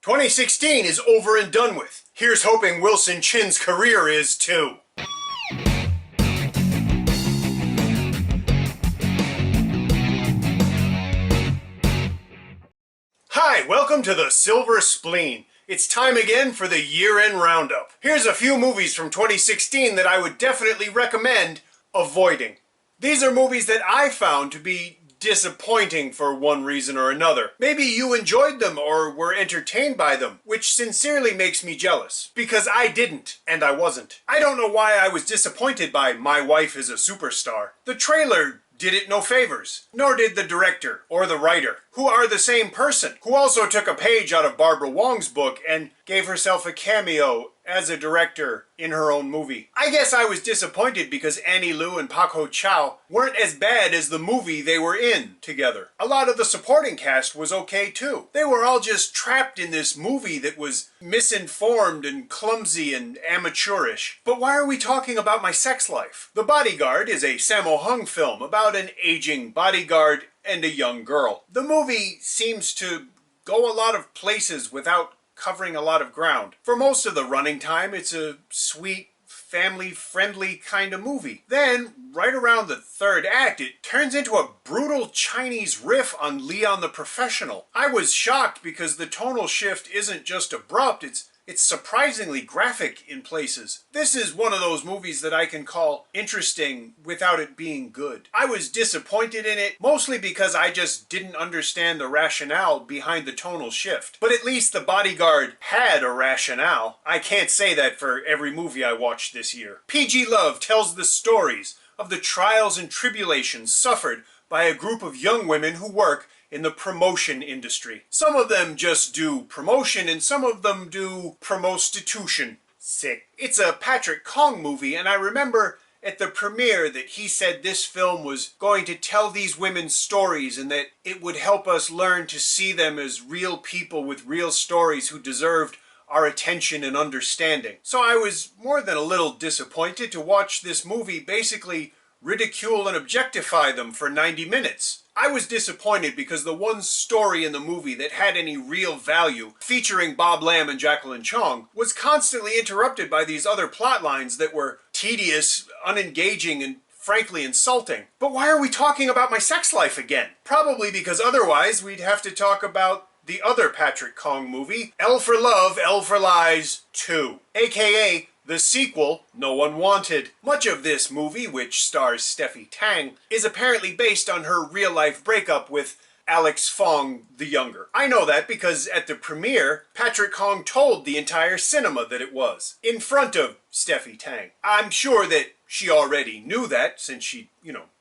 2016 is over and done with. Here's hoping Wilson Chin's career is too. Hi, welcome to the Silver Spleen. It's time again for the year-end roundup. Here's a few movies from 2016 that I would definitely recommend avoiding. These are movies that I found to be disappointing for one reason or another. Maybe you enjoyed them or were entertained by them, which sincerely makes me jealous. Because I didn't, and I wasn't. I don't know why I was disappointed by My Wife is a Superstar. The trailer did it no favors, nor did the director or the writer, who are the same person, who also took a page out of Barbara Wong's book and gave herself a cameo as a director in her own movie. I guess I was disappointed because Annie Liu and Pak Ho Chow weren't as bad as the movie they were in together. A lot of the supporting cast was okay too. They were all just trapped in this movie that was misinformed and clumsy and amateurish. But why are we talking about my sex life? The Bodyguard is a Sammo Hung film about an aging bodyguard and a young girl. The movie seems to go a lot of places without covering a lot of ground. For most of the running time, it's a sweet, family-friendly kind of movie. Then, right around the third act, it turns into a brutal Chinese riff on Leon the Professional. I was shocked because the tonal shift isn't just abrupt, it's surprisingly graphic in places. This is one of those movies that I can call interesting without it being good. I was disappointed in it, mostly because I just didn't understand the rationale behind the tonal shift. But at least The Bodyguard had a rationale. I can't say that for every movie I watched this year. PG Love tells the stories of the trials and tribulations suffered by a group of young women who work in the promotion industry. Some of them just do promotion and some of them do promostitution. Sick. It's a Patrick Kong movie, and I remember at the premiere that he said this film was going to tell these women's stories and that it would help us learn to see them as real people with real stories who deserved our attention and understanding. So I was more than a little disappointed to watch this movie basically ridicule and objectify them for 90 minutes. I was disappointed because the one story in the movie that had any real value, featuring Bob Lamb and Jacqueline Chong, was constantly interrupted by these other plot lines that were tedious, unengaging, and frankly insulting. But why are we talking about my sex life again? Probably because otherwise we'd have to talk about the other Patrick Kong movie, L for Love, L for Lies 2, aka the sequel no one wanted. Much of this movie, which stars Steffi Tang, is apparently based on her real-life breakup with Alex Fong the Younger. I know that because at the premiere, Patrick Kong told the entire cinema that it was, in front of Steffi Tang. I'm sure that she already knew that, since she,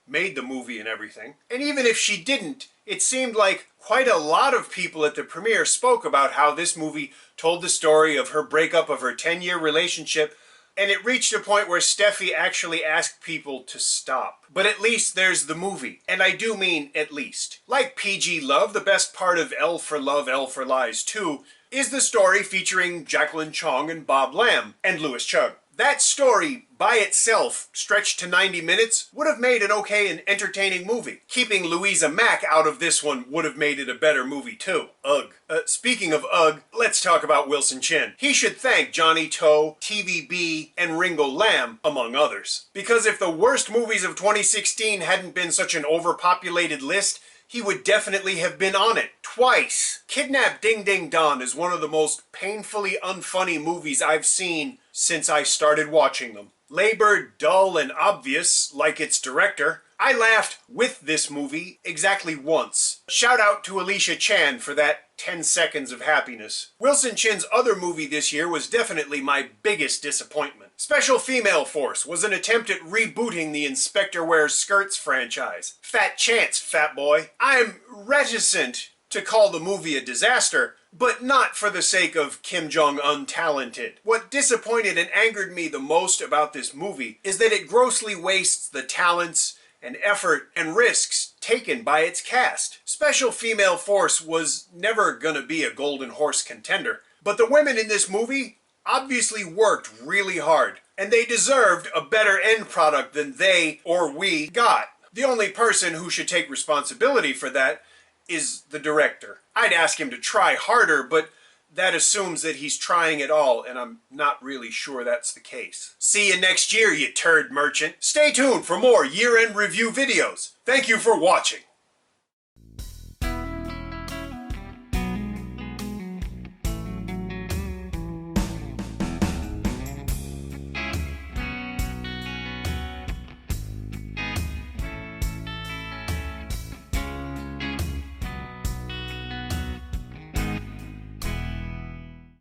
made the movie and everything. And even if she didn't, it seemed like quite a lot of people at the premiere spoke about how this movie told the story of her breakup of her 10-year relationship, and it reached a point where Steffi actually asked people to stop. But at least there's the movie, and I do mean at least. Like PG Love, the best part of L for Love, L for Lies 2 is the story featuring Jacqueline Chong and Bob Lamb and Louis Chung. That story, by itself, stretched to 90 minutes, would have made an okay and entertaining movie. Keeping Louisa Mack out of this one would have made it a better movie too. Ugh. Speaking of ugh, let's talk about Wilson Chin. He should thank Johnny To, TVB, and Ringo Lam, among others. Because if the worst movies of 2016 hadn't been such an overpopulated list, he would definitely have been on it. Twice. Kidnap Ding Ding Don is one of the most painfully unfunny movies I've seen since I started watching them. Labored, dull, and obvious, like its director, I laughed with this movie exactly once. Shout out to Alicia Chan for that 10 seconds of happiness. Wilson Chin's other movie this year was definitely my biggest disappointment. Special Female Force was an attempt at rebooting the Inspector Wears Skirts franchise. Fat chance, fat boy. I'm reticent to call the movie a disaster, but not for the sake of Kim Jong-un talented. What disappointed and angered me the most about this movie is that it grossly wastes the talents and effort and risks taken by its cast. Special Female Force was never gonna be a Golden Horse contender, but the women in this movie obviously worked really hard, and they deserved a better end product than they or we got. The only person who should take responsibility for that is the director. I'd ask him to try harder, but that assumes that he's trying it all, and I'm not really sure that's the case. See you next year, you turd merchant. Stay tuned for more year-end review videos. Thank you for watching.